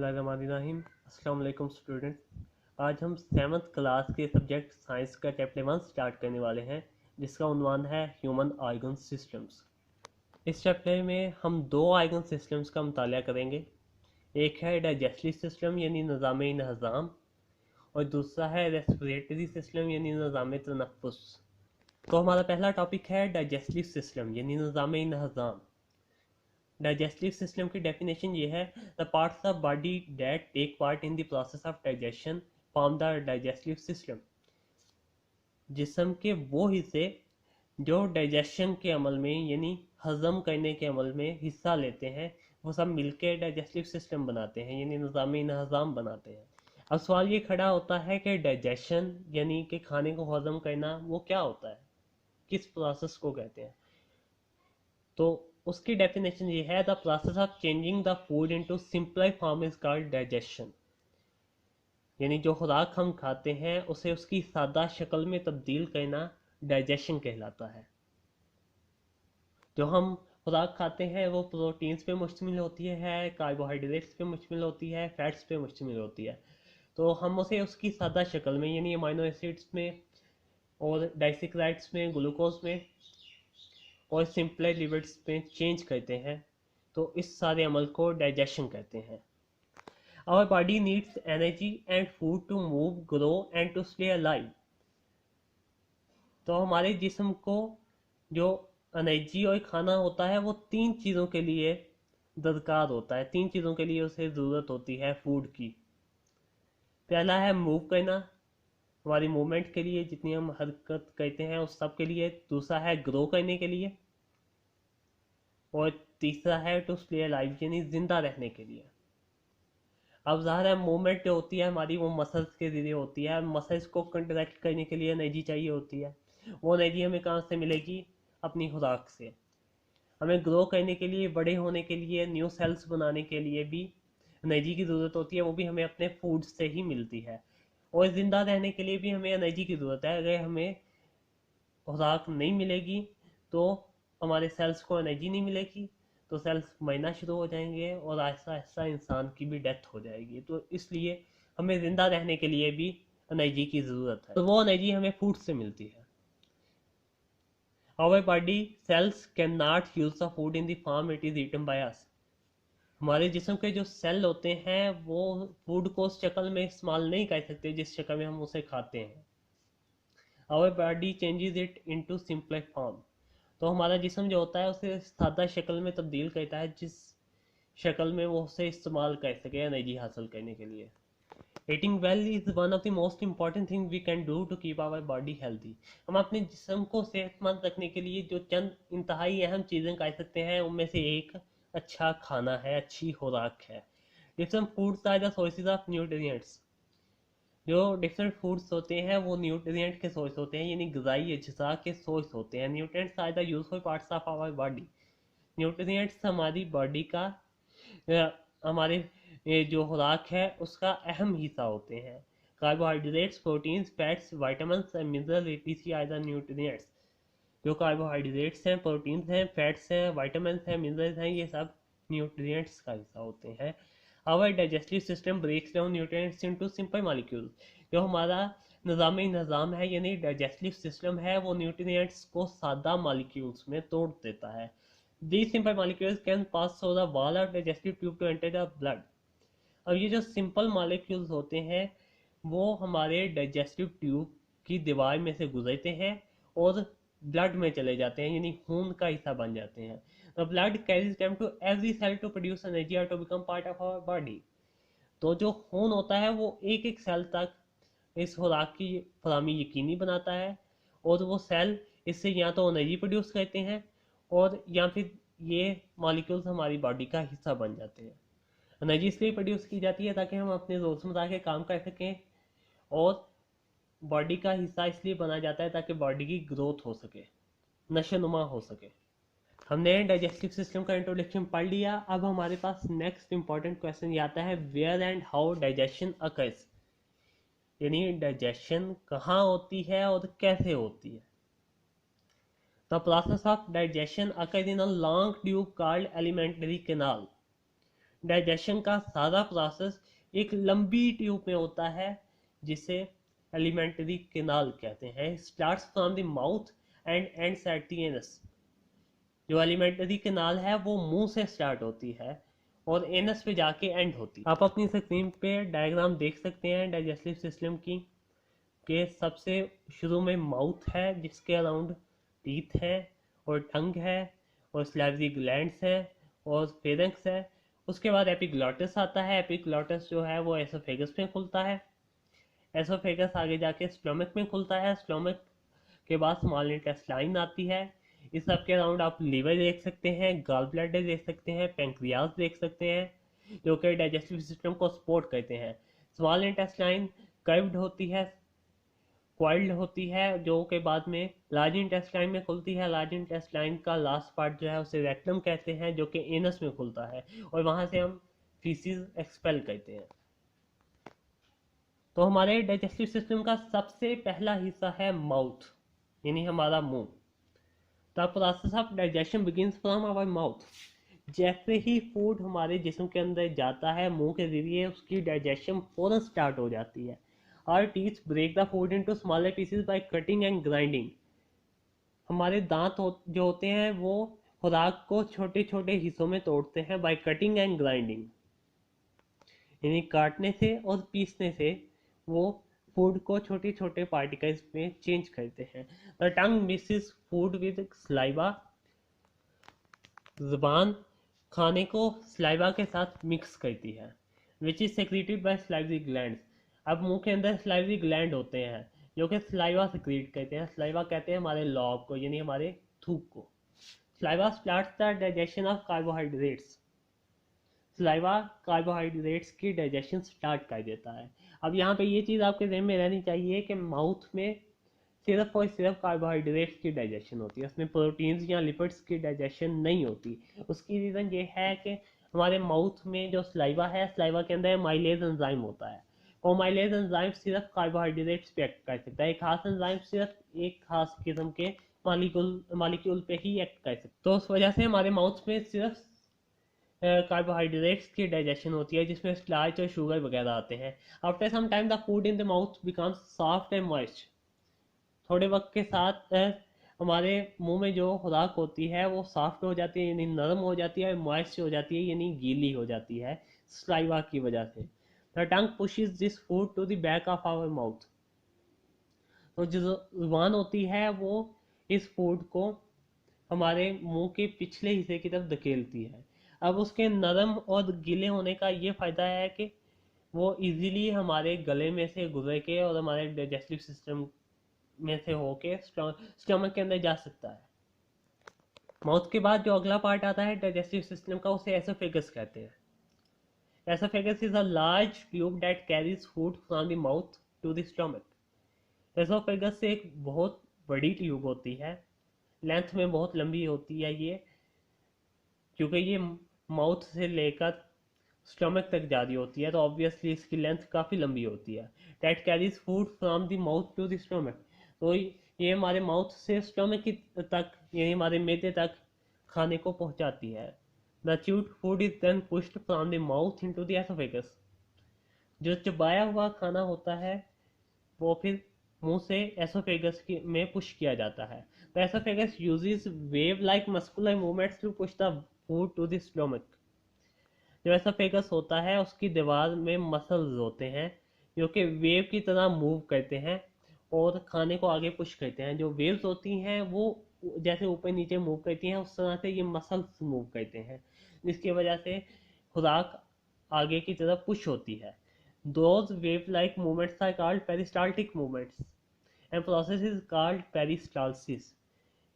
बिस्मिल्लाहिर्रहमानिर्रहीम। अस्सलाम वालेकुम स्टूडेंट। आज हम 7th क्लास के सब्जेक्ट साइंस का चैप्टर 1 स्टार्ट करने वाले हैं, जिसका उन्वान है ह्यूमन ऑर्गन सिस्टम्स। इस चैप्टर में हम दो ऑर्गन सिस्टम्स का मुताला करेंगे। एक है डाइजेस्टिव सिस्टम यानी निज़ाम हज़ाम, और दूसरा है रेस्पिरेटरी सिस्टम यानी निज़ाम तनफ्फुस। तो हमारा पहला टॉपिक है डाइजेस्टिव सिस्टम यानी निज़ाम हज़ाम। डाइजेस्टिव सिस्टम की डेफिनेशन ये है: the parts of body that take part in the process of digestion form the digestive system. जिस्म के वो हिस्से जो डाइजेशन के अमल में यानी हजम करने के अमल में हिस्सा लेते हैं, वो सब मिलकर डाइजेस्टिव सिस्टम बनाते हैं यानी निज़ाम हज़ाम बनाते हैं। अब सवाल ये खड़ा होता है कि डाइजेशन यानी कि खाने को हजम करना वो क्या होता है, किस प्रोसेस को कहते हैं। तो उसकी डेफिनेशन ये है: the process of changing the food into simple form is called digestion. यानी जो खुराक हम खाते हैं उसे उसकी सादा शक्ल में तब्दील करना डाइजेशन कहलाता है। जो हम खुराक खाते हैं वो प्रोटीन्स पे मुश्तमिल होती है, कार्बोहाइड्रेट्स पे मुश्तमिल होती है, फैट्स पे मुश्तमिल होती है। तो हम उसे उसकी सादा शक्ल में यानी अमीनो एसिड्स में और डाइसेक्राइड्स में, ग्लूकोज में और सिंपल लिपिड्स में चेंज करते हैं। तो इस सारे अमल को डाइजेशन कहते हैं। Our body needs energy and food to move, grow and to stay alive. तो हमारे जिस्म को जो एनर्जी और खाना होता है वो तीन चीज़ों के लिए दरकार होता है, तीन चीज़ों के लिए उसे ज़रूरत होती है फूड की। पहला है मूव करना, हमारी मूवमेंट के लिए, जितनी हम हरकत करते हैं उस सब के लिए। दूसरा है ग्रो करने के लिए, और तीसरा है टू स्टे अलाइव यानी जिंदा रहने के लिए। अब ज़ाहिर है मूवमेंट जो होती है हमारी वो मसल्स के ज़रिए होती है। मसल्स को कंट्रैक्ट करने के लिए एनर्जी चाहिए होती है। वो एनर्जी हमें कहाँ से मिलेगी? अपनी खुराक से। हमें ग्रो करने के लिए, बड़े होने के लिए, न्यू सेल्स बनाने के लिए भी एनर्जी की ज़रूरत होती है, वो भी हमें अपने फूड से ही मिलती है। और ज़िंदा रहने के लिए भी हमें एनर्जी की ज़रूरत है। अगर हमें खुराक नहीं मिलेगी तो हमारे सेल्स को एनर्जी नहीं मिलेगी, तो सेल्स मरना शुरू हो जाएंगे और आहिस्ता आहिस्ता इंसान की भी डेथ हो जाएगी। तो इसलिए हमें ज़िंदा रहने के लिए भी एनर्जी की ज़रूरत है, तो वो एनर्जी हमें फूड से मिलती है। Our body cells can not use the food in the form it is eaten by us. हमारे जिस्म के जो सेल होते हैं वो फूड को उस शक्ल में इस्तेमाल नहीं कर सकते जिस शक्ल में हम उसे खाते हैं। Our body changes it into simple form. तो हमारा जिस्म जो होता है उसे सादा शक्ल में तब्दील करता है, जिस शक्ल में वो उसे इस्तेमाल कर सके एनर्जी हासिल करने के लिए। Eating well is one of the most important thing we can do to keep our body healthy. हम अपने जिस्म को सेहतमंद रखने के लिए जो चंद इंतहाई अहम चीज़ें कर सकते हैं उनमें से एक अच्छा खाना है, अच्छी खुराक है। Different foods are the sources of nutrients. जो डिफरेंट फूड्स होते हैं वो न्यूट्रिएंट के सोर्स होते हैं यानी ग़िज़ाई अज्जा के सोर्स होते हैं। Nutrients are the useful parts of our body. Nutrients हमारी बॉडी का हमारे जो खुराक है उसका अहम हिस्सा होते हैं। Carbohydrates, proteins, fats, vitamins and mineral ETC are the nutrients. जो कार्बोहाइड्रेट्स हैं, प्रोटीन्स हैं, फैट्स हैं, वाइटामिन्स हैं, मिनरल्स हैं, ये सब न्यूट्रिएंट्स का हिस्सा होते हैं। Our digestive system breaks down nutrients into simple molecules. जो हमारा निज़ाम है यानी डाइजेस्टिव सिस्टम है, वो न्यूट्रिएंट्स को सादा मॉलिक्यूल्स में तोड़ देता है। These simple molecules can pass through the wall of digestive tube to enter the blood. अब ये जो सिंपल मॉलिक्यूल्स होते हैं वो हमारे डाइजेस्टिव ट्यूब की दीवार में से गुजरते हैं और ब्लड में चले जाते हैं यानी खून का हिस्सा बन जाते हैं। The blood carries them to every cell to produce energy और to become part of our body. तो जो खून होता है वो एक एक सेल तक इस खुराक की फराहमी यकीनी बनाता है, और वो सेल इससे या तो एनर्जी प्रोड्यूस करते हैं और या फिर ये मॉलिक्यूल्स हमारी बॉडी का हिस्सा बन जाते हैं। एनर्जी इसलिए प्रोड्यूस की जाती है ताकि हम अपने रोज़मर्रा के काम कर सकें, और बॉडी का हिस्सा इसलिए बना जाता है ताकि बॉडी की ग्रोथ हो सके, नशोनुमा हो सके। हमने डाइजेस्टिव सिस्टम का इंट्रोडक्शन पढ़ लिया। अब हमारे पास नेक्स्ट इंपॉर्टेंट क्वेश्चन ये आता है: where and how digestion occurs. यानी डाइजेशन कहाँ होती है और कैसे होती है। The process of digestion occurs in a long tube called alimentary canal. Digestion का सारा प्रोसेस एक लंबी ट्यूब में होता है जिसे एलिमेंट्री केनाल कहते हैं। Starts from the mouth and ends at the anus. जो एलिमेंट्री केनाल है वो मुंह से स्टार्ट होती है और एनस पे जाके एंड होती है। आप अपनी स्क्रीन पे डायग्राम देख सकते हैं डाइजेस्टिव सिस्टम की, के सबसे शुरू में माउथ है जिसके अराउंड टीथ है और टंग है और स्लाइवरी ग्लैंड्स है और फेरेंक्स है। उसके बाद एपिग्लॉटिस आता है। एपिग्लॉटिस जो है वो एसोफेगस में खुलता है। एसोफेगस आगे जाके स्टोमक में खुलता है। स्टोमक के बाद स्मॉल इंटेस्टाइन आती है। इस सब के अराउंड आप लीवर देख सकते हैं, गॉल ब्लैडर देख सकते हैं, पेंक्रियाज देख सकते हैं जो कि डाइजेस्टिव सिस्टम को सपोर्ट करते हैं। स्मॉल इंटेस्टाइन कर्व्ड होती है, क्वाइल्ड होती है, जो के बाद में लार्ज इंटेस्टाइन में खुलती है। लार्ज इंटेस्टाइन का लास्ट पार्ट जो है उसे रेक्टम कहते हैं जो कि एनस में खुलता है और वहां से हम फीसिस एक्सपेल करते हैं। तो हमारे डाइजेस्टिव सिस्टम का सबसे पहला हिस्सा है माउथ, यानी हमारा मुंह। The process of digestion begins from our mouth. जैसे ही फूड हमारे जिस्म के अंदर जाता है मुंह के जरिए उसकी डाइजेशन फौरन स्टार्ट हो जाती है। Our teeth break the food into smaller pieces by cutting and grinding. हमारे दांत जो होते हैं वो खुराक को छोटे छोटे हिस्सों में तोड़ते हैं by cutting and grinding, यानी काटने से और पीसने से वो फूड को छोटे छोटे पार्टिकल्स में चेंज करते हैं। The tongue mixes food with saliva. जुबान खाने को सलाइवा के साथ मिक्स करती है। Which is secreted bye salivary glands. अब मुंह के अंदर सलाइवरी ग्लैंड होते हैं जो कि सलाइवा सेक्रेट करते हैं। सलाइवा कहते हैं हमारे लॉब को, यानी हमारे थूक को। Saliva starts the digestion of carbohydrates. Saliva carbohydrates की डाइजेशन स्टार्ट कर देता है। अब यहाँ पे ये चीज़ आपके ज़हन में रहनी चाहिए कि माउथ में सिर्फ और सिर्फ कार्बोहाइड्रेट्स की डाइजेशन होती है, उसमें प्रोटीन्स या लिपिड्स की डाइजेशन नहीं होती। उसकी रीज़न ये है कि हमारे माउथ में जो सलाइवा है, सलाइवा के अंदर माइलेज एंजाइम होता है और माइलेज एंजाइम सिर्फ कार्बोहाइड्रेट्स पे एक्ट कर सकता है। एक खास एंजाइम सिर्फ एक खास किस्म के मालिक्यूल पे ही एक्ट कर सकता है। तो उस वजह से हमारे माउथ में सिर्फ कार्बोहाइड्रेट्स की डाइजेशन होती है जिसमें स्टार्च और शुगर वगैरह आते हैं। After some time the food in the mouth becomes soft and moist. थोड़े वक्त के साथ हमारे मुंह में जो खुराक होती है वो सॉफ्ट हो जाती है, यानी नरम हो जाती है, मॉइस्ट हो जाती है, यानी गीली हो जाती है सलाइवा की वजह से। The tongue pushes this food to the back of our mouth. तो जो जुबान होती है वो इस फूड को हमारे मुंह के पिछले हिस्से की तरफ धकेलती है। अब उसके नरम और गीले होने का ये फ़ायदा है कि वो इजीली हमारे गले में से गुजर के और हमारे डाइजेस्टिव सिस्टम में से होके स्टमक के अंदर जा सकता है। माउथ के बाद जो अगला पार्ट आता है डाइजेस्टिव सिस्टम का उसे एसोफेगस कहते हैं। Oesophagus is a large tube that carries food from the mouth to the stomach. Oesophagus एक बहुत बड़ी ट्यूब होती है, लेंथ में बहुत लंबी होती है ये, क्योंकि ये माउथ से लेकर स्टमक तक जा रही होती है तो ऑब्वियसली इसकी लेंथ काफ़ी लंबी होती है। That carries food from the mouth to the stomach. तो ये हमारे माउथ से स्टमक की तक, यानी हमारे मैदे तक खाने को पहुंचाती है। The chewed food is then pushed from the mouth into the oesophagus. जो चबाया हुआ खाना होता है वो फिर मुंह से एसोफेगस में पुश किया जाता है। The oesophagus uses wave like muscular movements to push the food to the stomach. जो एसोफेगस होता है उसकी दीवार में मसल्स होते हैं जो कि वेव की तरह मूव करते हैं और खाने को आगे पुश करते हैं। जो वेव्स होती हैं वो जैसे ऊपर नीचे मूव करती हैं उस तरह से ये मसल्स मूव करते हैं जिसकी वजह से खुराक आगे की तरफ पुश होती है। Those wave like movements are called peristaltic movements and process is called peristalsis.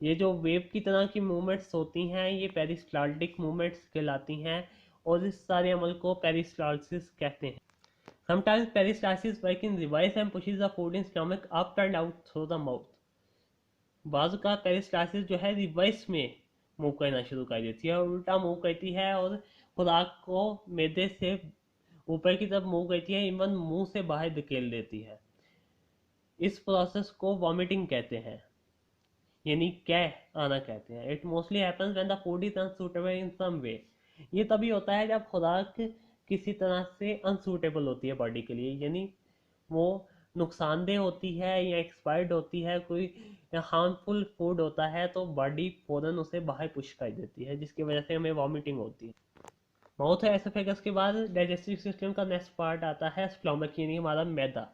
ये जो वेव की तरह की मूवमेंट्स होती हैं ये पेरिस्टाल्टिक मूवमेंट्स कहलाती हैं और इस सारे अमल को पेरिस्टाल्सिस कहते हैं। Sometimes peristalsis work in reverse and pushes the food in stomach up and out through the mouth. बाजू का पेरिस्टाल्सिस जो है रिवर्स में मूव करना शुरू कर देती है और उल्टा मूव करती है और खुराक को मैदे से ऊपर की तरफ मूव करती है, इवन मुंह से बाहर धकेल देती है। इस प्रोसेस को वॉमिटिंग कहते हैं, यानी कह आना कहते हैं। It mostly happens when the food is unsuitable in some way. ये तभी होता है जब खुराक किसी तरह से अनसूटेबल होती है बॉडी के लिए, यानी वो नुकसानदेह होती है या एक्सपायर्ड होती है, कोई हार्मफुल फूड होता है, तो बॉडी फौरन उसे बाहर पुश कर देती है, जिसकी वजह से हमें वॉमिटिंग होती है। माउथ एसोफेगस के बाद डाइजेस्टिव सिस्टम का नेक्स्ट पार्ट आता है स्टोमक, यानी हमारा मैदा।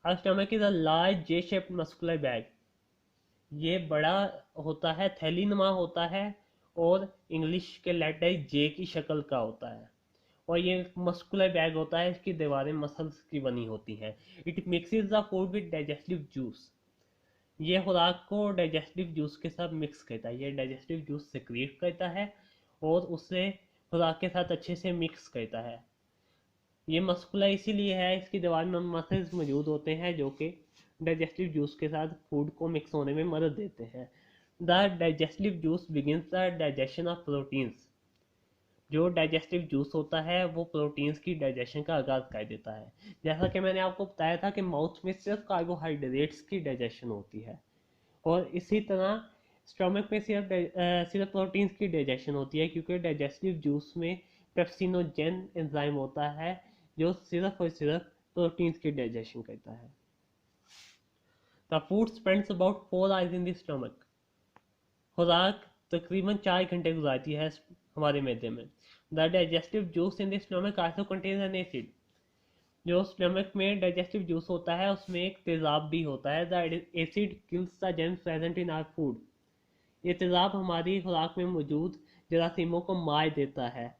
Our stomach is a large J-shaped muscular bag. ये बड़ा होता है, थैलीनुमा होता है, और इंग्लिश के लेटर जे की शक्ल का होता है, और ये मस्कुलर बैग होता है, इसकी दीवारें मसल्स की बनी होती हैं। It mixes the food with digestive juice. ये खुराक को डाइजेस्टिव जूस के साथ मिक्स करता है, ये डाइजेस्टिव जूस सिक्रीट करता है और उसे खुराक के साथ अच्छे से मिक्स करता है। ये मस्कुलर इसीलिए है, इसकी दीवार में मसल्स मौजूद होते हैं जो कि डाइजेस्टिव जूस के साथ फूड को मिक्स होने में मदद देते हैं। The digestive juice begins the digestion of proteins. जो डाइजेस्टिव जूस होता है वो प्रोटीन्स की डाइजेशन का आगाज कर देता है। जैसा कि मैंने आपको बताया था कि माउथ में सिर्फ कार्बोहाइड्रेट्स की डाइजेशन होती है, और इसी तरह स्टोमक में सिर्फ प्रोटीन्स की डाइजेशन होती है, क्योंकि डाइजेस्टिव जूस में पेप्सिनोजेन एंजाइम होता है जो सिर्फ और सिर्फ प्रोटीन्स की डाइजेशन करता है। The food spends about 4 hours in the stomach. खुराक तकरीबन 4 घंटे गुजारती है हमारे मैदे में। The digestive juice in the stomach also contains an acid. जो स्टोमक में डाइजेस्टिव जूस होता है उसमें एक तेजाब भी होता है। The acid kills the germs present in our food. ये तेजाब हमारी खुराक में मौजूद जरासीमों को मार देता है।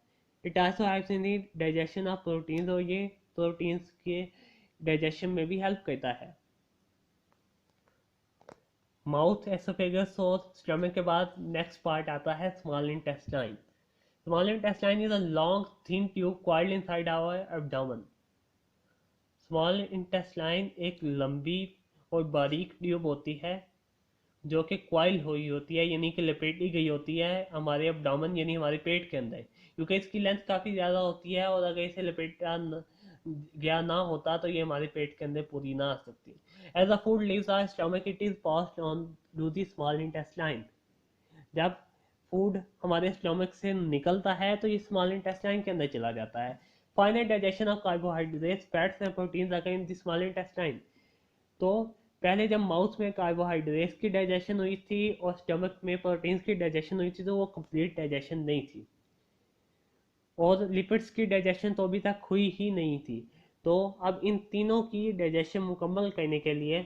It also helps in the digestion of proteins, और ये प्रोटीन्स के डाइजेशन में भी हेल्प करता है। माउथ, एसोफेगस और स्टमक के बाद नेक्स्ट पार्ट आता है small intestine. Small intestine is a long thin tube coiled inside our abdomen. Small intestine एक लंबी और बारीक ट्यूब होती है जो कि क्वाइल हुई होती है, यानी कि लपेटी गई होती है हमारे एब्डोमेन यानी हमारे पेट के अंदर, क्योंकि इसकी लेंथ काफ़ी ज़्यादा होती है, और अगर इसे लपेटा गया ना होता तो ये हमारे पेट के अंदर पूरी ना आ सकती। As a food leaves our stomach it is passed on to the small intestine. जब फूड हमारे स्टमक से निकलता है तो ये स्मॉल इंटेस्टाइन के अंदर चला जाता है। Final digestion of carbohydrates, fats and proteins अगर इन द स्मॉल इंटेस्टाइन। तो पहले जब माउथ में कार्बोहाइड्रेट्स की डाइजेशन हुई थी और स्टमक में प्रोटीन्स की डाइजेशन हुई थी, तो वो कंप्लीट डाइजेशन नहीं थी, और लिपिड्स की डाइजेशन तो अभी तक हुई ही नहीं थी। तो अब इन तीनों की डाइजेशन मुकम्मल करने के लिए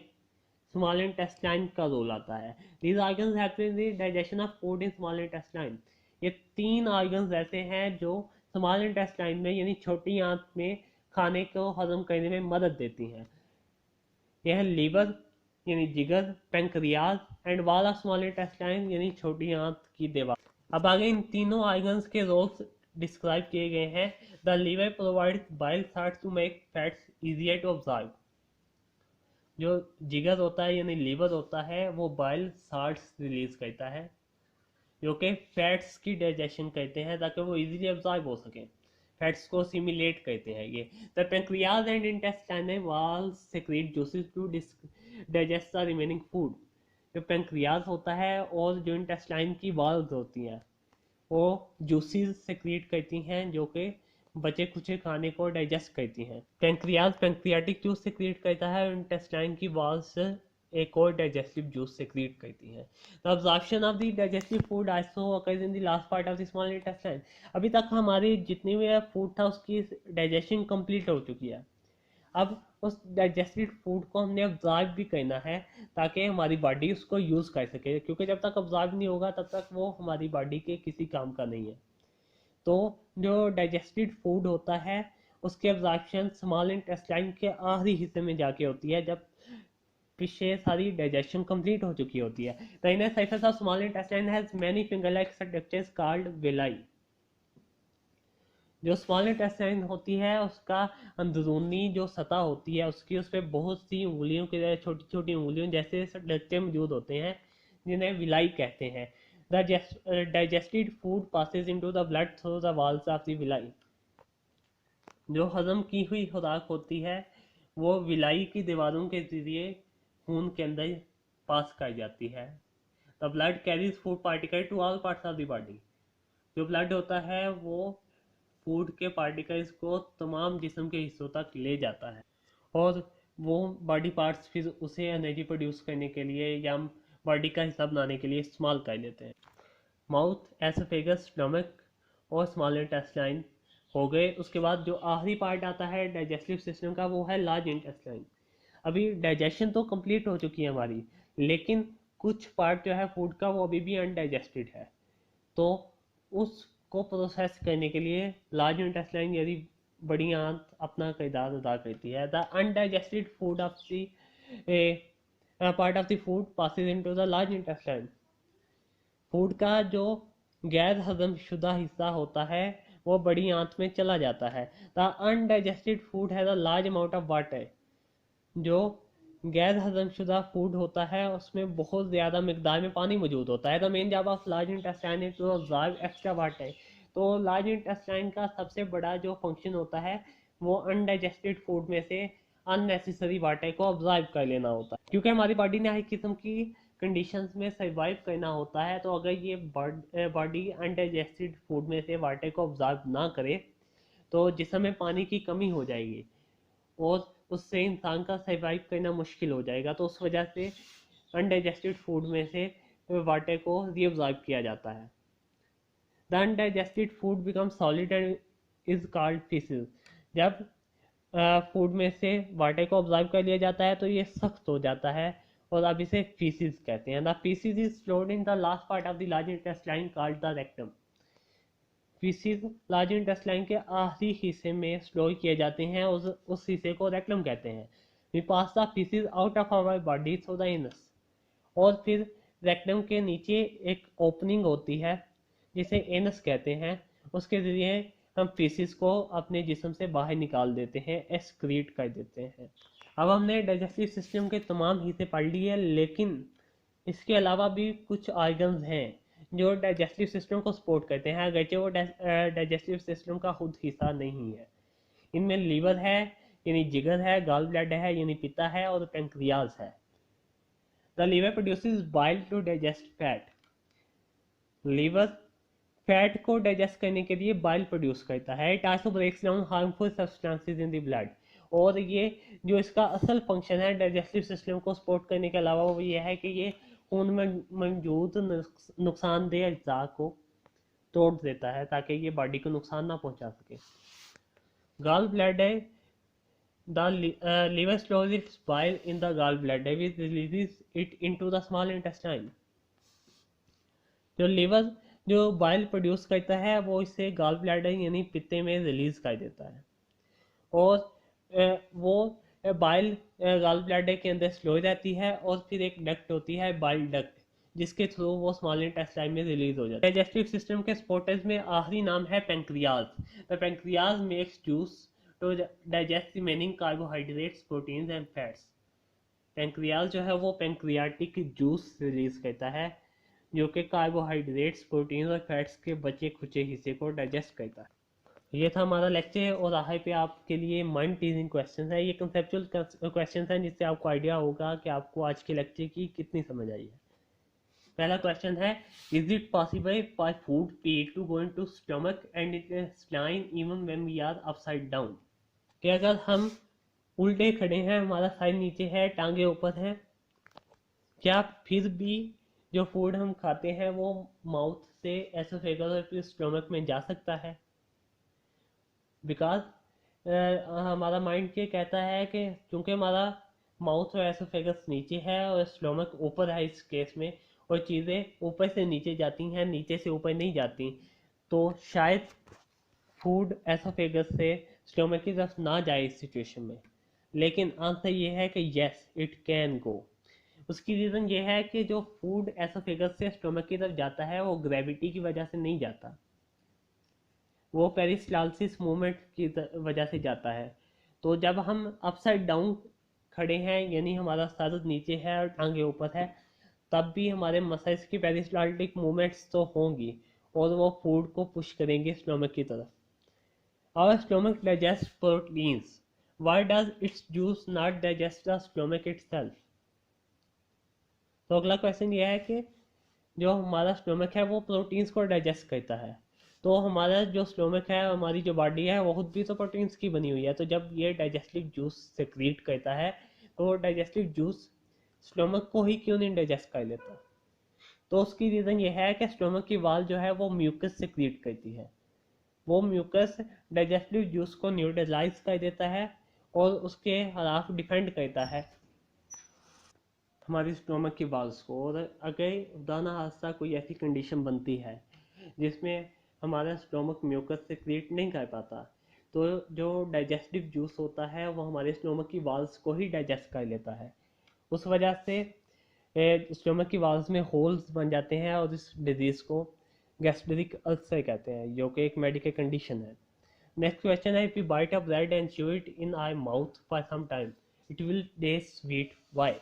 स्मॉल इंटेस्टाइन का रोल आता है। These organs help in the digestion of food in small intestine. ये 3 ऑर्गन्स ऐसे हैं जो स्मॉल इंटेस्टाइन में यानी छोटी आंत में खाने को हजम करने में मदद देती हैं। यह लीवर यानी जिगर, pancreas and wall of small intestine यानी छोटी आंत की दीवार। अब आगे इन तीनों ऑर्गन्स के रोल्स डिस्क्राइब किए गए हैं। The liver provides bile salts to make fats easier to absorb. जो जिगर होता है यानी लीवर होता है वो बाइल सॉल्ट्स रिलीज करता है जो कि फैट्स की डाइजेशन करते हैं ताकि वो इजीली अब्जॉर्ब हो सके, फैट्स को सिमुलेट करते हैं ये। The pancreas and intestinal walls secrete juices to digest the remaining food. जो पेंक्रियाज होता है और जो इंटेस्टाइन की वाल्स होती हैं वो जूसेस सेक्रेट करती हैं जो कि बचे कुचे खाने को डाइजेस्ट करती हैं। पेंक्रियाज पेंक्रियाटिक जूस सेक्रेट करता है और इंटेस्टाइन की वाल्स एक और डाइजेस्टिव जूस सेक्रेट करती हैं। The absorption of the digestive food also occurs in the last part of the small intestine. अभी तक हमारे जितने भी फूड था उसकी डाइजेशन कंप्लीट हो चुकी है। अब उस डाइजेस्टेड फूड को हमने अब्जॉर्ब भी करना है ताकि हमारी बॉडी उसको यूज़ कर सके, क्योंकि जब तक अब्जॉर्ब नहीं होगा तब तक वो हमारी बॉडी के किसी काम का नहीं है। तो जो डाइजेस्टेड फूड होता है उसकी एब्जॉर्प्शन स्मॉल इंटेस्टाइन के आखिरी हिस्से में जाके होती है, जब पीछे सारी डाइजेशन कंप्लीट हो चुकी होती है। The inner surface of small intestine has many finger like structures called villi. जो स्मॉल इंटेस्टाइन होती है उसका अंदरूनी जो सतह होती है उसकी उस पर बहुत सी उंगलियों की तरह छोटी छोटी उंगलियों जैसे स्ट्रक्चर मौजूद होते हैं जिन्हें विलाई कहते हैं। The digested food passes into the blood through the walls of the villi. जो हजम की हुई खुराक होती है वो विलाई की दीवारों के जरिए खून के अंदर पास कर जाती है। The blood carries food particle to all parts of the body. जो ब्लड होता है वो फूड के पार्टिकल्स को तमाम जिस्म के हिस्सों तक ले जाता है, और वो बॉडी पार्ट्स फिर उसे एनर्जी प्रोड्यूस करने के लिए या बॉडी का हिस्सा बनाने के लिए इस्तेमाल कर लेते हैं। माउथ, एसोफेगस, स्टमक और स्मॉल इंटेस्टाइन हो गए। उसके बाद जो आखिरी पार्ट आता है डाइजेस्टिव सिस्टम का, वो है लार्ज इंटेस्टाइन। अभी डाइजेशन तो कंप्लीट हो चुकी है हमारी, लेकिन कुछ पार्ट जो है फूड का वो अभी भी अनडाइजेस्टेड है। तो उसको प्रोसेस करने के लिए लार्ज इंटेस्टाइन यानी बड़ी आंत अपना किरदार अदा करती है। The undigested food of the part of the food passes into the large intestine. Food का जो गैर हजम शुदा हिस्सा होता है वो बड़ी आंत में चला जाता है। The undigested food has a large amount of water. जो गैर हजम शुदा फूड होता है उसमें बहुत ज़्यादा मिकदार में पानी मौजूद होता है। The main job of large intestine is to absorb extra water. तो लार्ज इंटेस्टाइन का सबसे बड़ा जो फंक्शन होता है वो अनडाइजेस्टेड फूड में से अननेसेसरी वाटर को ऑब्जॉर्व कर लेना होता है। क्योंकि हमारी बॉडी ने हर किस्म की कंडीशंस में सर्वाइव करना होता है, तो अगर ये बॉडी अनडाइजेस्टेड फूड में से वाटर को ऑब्जॉर्व ना करे तो जिसम में पानी की कमी हो जाएगी और उससे इंसान का सर्वाइव करना मुश्किल हो जाएगा। तो उस वजह से अनडाइजेस्टेड फूड में से वाटर को रीअब्जॉर्ब किया जाता है। The undigested food become solid and is called faeces. जब फूड में से वाटर को ऑब्जॉर्व कर लिया जाता है तो ये सख्त हो जाता है और अब इसे फीसिस कहते हैं। The faeces is stored in the last part of the large intestine called the rectum. Faeces large intestine के आखिरी हिस्से में स्टोर किए जाते हैं, उस हिस्से को रेक्टम कहते हैं। We pass the faeces out of our body through the anus. और फिर रेक्टम के नीचे एक ओपनिंग होती है जिसे एनस कहते हैं, उसके ज़रिए हम फीसिस को अपने जिस्म से बाहर निकाल देते हैं, एक्सक्रीट कर देते हैं। अब हमने डाइजेस्टिव सिस्टम के तमाम हिस्से पढ़ लिए, लेकिन इसके अलावा भी कुछ ऑर्गन्स हैं जो डाइजेस्टिव सिस्टम को सपोर्ट करते हैं, अगरचे वो डाइजेस्टिव सिस्टम का खुद हिस्सा नहीं है। इनमें लीवर है यानी जिगर है, गॉल ब्लैडर है यानी पित्ता है, और पेंक्रियाज है। The liver produces bile to digest fat. Liver fat को डाइजेस्ट करने के लिए बाइल प्रोड्यूस करता है। It also breaks down harmful substances in the blood. और ये जो इसका असल फंक्शन है डाइजेस्टिव सिस्टम को सपोर्ट करने के अलावा, वो ये है कि ये खून में मौजूद नुकसानदेह अज्जा को तोड़ देता है ताकि ये बॉडी को नुकसान ना पहुंचा सके। Gall bladder, the liver stores its bile in the gall bladder which releases it into the small intestine. जो लिवर जो बाइल प्रोड्यूस करता है वो इसे गॉल ब्लैडर यानी पित्ते में रिलीज कर देता है, और वो बाइल गॉल ब्लैडर के अंदर स्लो रहती है, और फिर एक डक्ट होती है बाइल डक्ट जिसके थ्रू वो स्मॉल इंटेस्टाइन में रिलीज हो जाता है। डाइजेस्टिव सिस्टम के सपोर्टर्स में आखिरी नाम है pancreas. The pancreas makes juice to digest remaining carbohydrates, proteins and fats. Pancreas जो है वो पेंक्रियाटिक जूस रिलीज करता है जो कि कार्बोहाइड्रेट्स, प्रोटीन्स और फैट्स के बचे खुचे हिस्से को डाइजेस्ट करता है। ये था हमारा लेक्चर, और आखिर पे आपके लिए माइंड टीजिंग क्वेश्चन है। ये कंसेप्चुअल क्वेश्चन हैं जिससे आपको आइडिया होगा कि आपको आज के लेक्चर की कितनी समझ आई है। पहला क्वेश्चन है, is it possible for food पेट to go into stomach and intestine even when we are upside down. कि अगर हम उल्टे खड़े हैं, हमारा सर नीचे है, टांगे ऊपर हैं, क्या फिर भी जो फूड हम खाते हैं वो माउथ से एसोफेगस और फिर स्टमक में जा सकता है? बिकॉज हमारा माइंड ये कहता है कि चूंकि हमारा माउथ और एसोफेगस नीचे है और स्टमक ऊपर है इस केस में, और चीज़ें ऊपर से नीचे जाती हैं, नीचे से ऊपर नहीं जाती, तो शायद फूड एसोफेगस से स्टमक की तरफ ना जाए इस सिचुएशन में। लेकिन आंसर ये है कि यस इट कैन गो। उसकी रीज़न ये है कि जो फूड एसोफेगस से स्टमक की तरफ जाता है वो ग्रेविटी की वजह से नहीं जाता, वो पेरिस्टालसिस मूवमेंट की वजह से जाता है। तो जब हम अपसाइड डाउन खड़े हैं यानी हमारा सर नीचे है और टांगे ऊपर है, तब भी हमारे मसल्स की पेरिस्टाल्टिक मूवमेंट्स तो होंगी और वो फूड को पुश करेंगे स्टमक की तरफ। Our stomach digest proteins, why does its juice not digest the stomach itself? तो अगला क्वेश्चन ये है कि जो हमारा स्टमक है वो प्रोटीन्स को डाइजेस्ट करता है, तो हमारा जो स्टोमक है, हमारी जो बॉडी है, वो खुद भी तो प्रोटीन्स की बनी हुई है। तो जब ये डाइजेस्टिव जूस सेक्रीट करता है, तो वो डाइजेस्टिव जूस स्टोमक को ही क्यों नहीं डाइजेस्ट कर लेता? तो उसकी रीज़न ये है कि स्टोमक की वाल जो है वो म्यूकस सेक्रीट करती है। वो म्यूकस डाइजेस्टिव जूस को न्यूट्रलाइज कर देता है और उसके खिलाफ डिफेंड करता है हमारी स्टोमक की वाल्स को। और अगर खुदा हादसा कोई ऐसी कंडीशन बनती है जिसमें हमारा स्टोमक म्यूकस से क्रिएट नहीं कर पाता, तो जो डाइजेस्टिव जूस होता है वो हमारे स्टोमक की वाल्स को ही डाइजेस्ट कर लेता है। उस वजह से स्टोमक की वाल्स में होल्स बन जाते हैं और इस डिजीज़ को गैस्ट्रिक अल्सर कहते हैं, जो कि एक मेडिकल कंडीशन है। नेक्स्ट क्वेश्चन है, if you bite a bread and chew it in our mouth for some time it will taste sweet, why?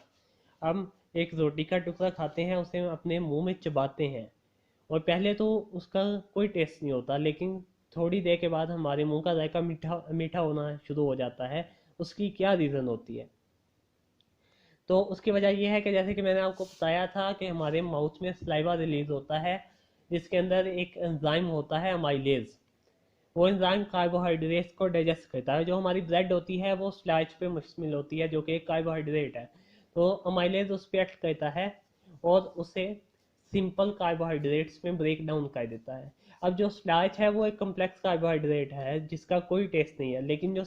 हम एक रोटी का टुकड़ा खाते हैं, उसे अपने मुंह में चबाते हैं और पहले तो उसका कोई टेस्ट नहीं होता, लेकिन थोड़ी देर के बाद हमारे मुंह का जायका मीठा मीठा होना शुरू हो जाता है। उसकी क्या रीज़न होती है? तो उसकी वजह यह है कि जैसे कि मैंने आपको बताया था कि हमारे माउथ में सलाइवा रिलीज होता है, जिसके अंदर एक एंजाइम होता है अमाइलेज। वो एंजाइम कार्बोहाइड्रेट्स को डाइजेस्ट करता है। जो हमारी ब्रेड होती है वो स्टार्च पे मुश्तमिल होती है, जो कि एक कार्बोहाइड्रेट है। तो अमाइलेज उस पर एक्ट करता है और उसे सिंपल कार्बोहाइड्रेट्स में ब्रेक डाउन कर देता है। अब जो स्टार्च है वो एक कम्प्लेक्स कार्बोहाइड्रेट है जिसका कोई टेस्ट नहीं है, लेकिन जो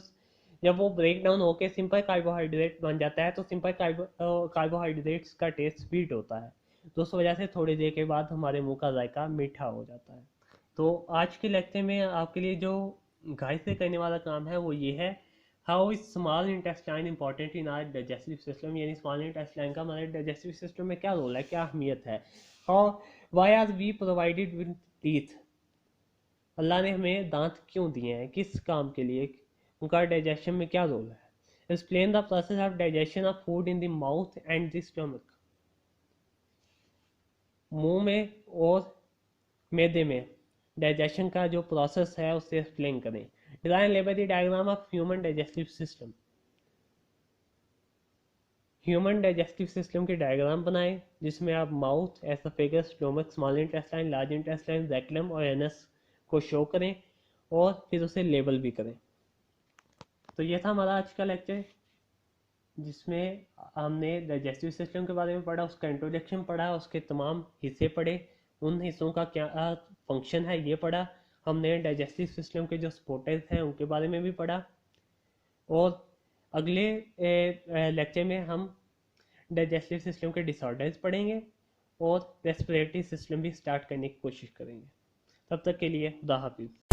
जब वो ब्रेक डाउन होकर सिंपल कार्बोहाइड्रेट बन जाता है तो सिंपल कार्बोहाइड्रेट्स का टेस्ट स्वीट होता है। तो उस वजह से थोड़ी देर के बाद हमारे मुंह का जायका मीठा हो जाता है। तो आज के लेक्चर में आपके लिए जो गाइड से करने वाला काम है वो ये है, how is small intestine important in our digestive system, यानी स्मॉल इंटेस्टाइन का हमारे डाइजेस्टिव सिस्टम में क्या रोल है, क्या अहमियत है। How why are we provided with teeth, Allah ने हमें दांत क्यों दिए हैं, किस काम के लिए, उनका डाइजेशन में क्या रोल है। Explain the process of digestion of food in the mouth and the stomach, मुंह में और मैदे में डाइजेशन का जो प्रोसेस है उसे एक्सप्लेन करें। Design labour the diagram of human digestive system, human digestive system की डायग्राम बनाएं जिसमें आप mouth, oesophagus, stomach, small intestine, large intestine, rectum और एनस को शो करें और फिर उसे लेबल भी करें। तो ये था हमारा आज का लेक्चर, जिसमें हमने डाइजेस्टिव सिस्टम के बारे में पढ़ा, उसका इंट्रोडक्शन पढ़ा, उसके तमाम हिस्से पढ़े, उन हिस्सों का क्या फंक्शन है ये पढ़ा। हमने डाइजेस्टिव सिस्टम के जो सपोर्टर्स हैं उनके बारे में भी पढ़ा। और अगले लेक्चर में हम डाइजेस्टिव सिस्टम के डिसऑर्डर्स पढ़ेंगे और रेस्पिरेटरी सिस्टम भी स्टार्ट करने की कोशिश करेंगे। तब तक के लिए खुदा हाफिज़।